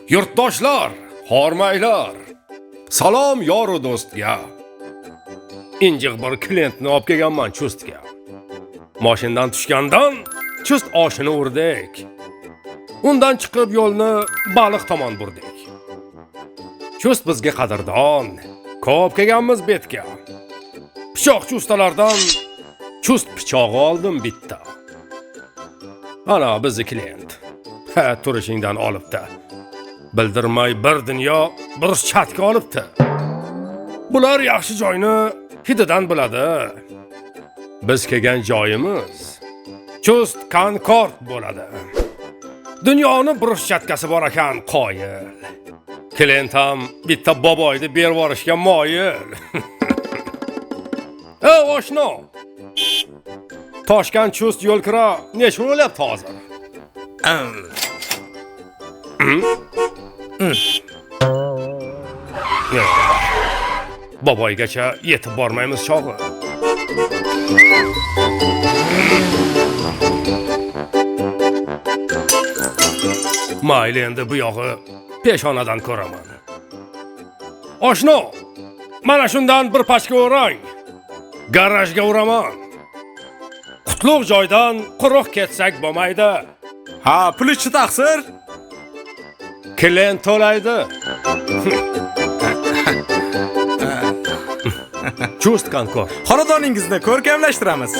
Yurtdoshlar, hormaylar. Salom yoru do'stga. Injiq bir klientni olib kelganman Chustga. Mashinadan tushgandan Chust oshini urdik. Undan chiqib yo'lni baliq tomon burdik. Chust bizga qadrdon. Ko'p kelganmiz betga. Pichoqchi ustalardan Chust pichog'i oldim bitta. Ana bizni klient. Turishingdan olibdi. Bildirmay bir dunyo bir chatga olibdi. Bular yaxshi joyni hididan biladi. Biz kelgan joyimiz Chust Concord bo'ladi. Dunyoni bruschatkasi bor ekan qoyil. Klient ham bitta boboyni berib yuborishga moyil. Oshno. Toshkent Chust yo'lkira nechta bo'lyapti hozir? Boboygacha yetib bormaymiz chog'i. Mayli endi bu yog'i peshonadan ko'raman. Oshno, mana shundan bir pachka o'rang. Garajga uraman. Qutlug' joydan quruq ketsak bo'lmaydi. Ha, pulchi taqsir. Klient to'laydi. Chust Concord. Xonadoningizni ko'rkamlashtiramiz.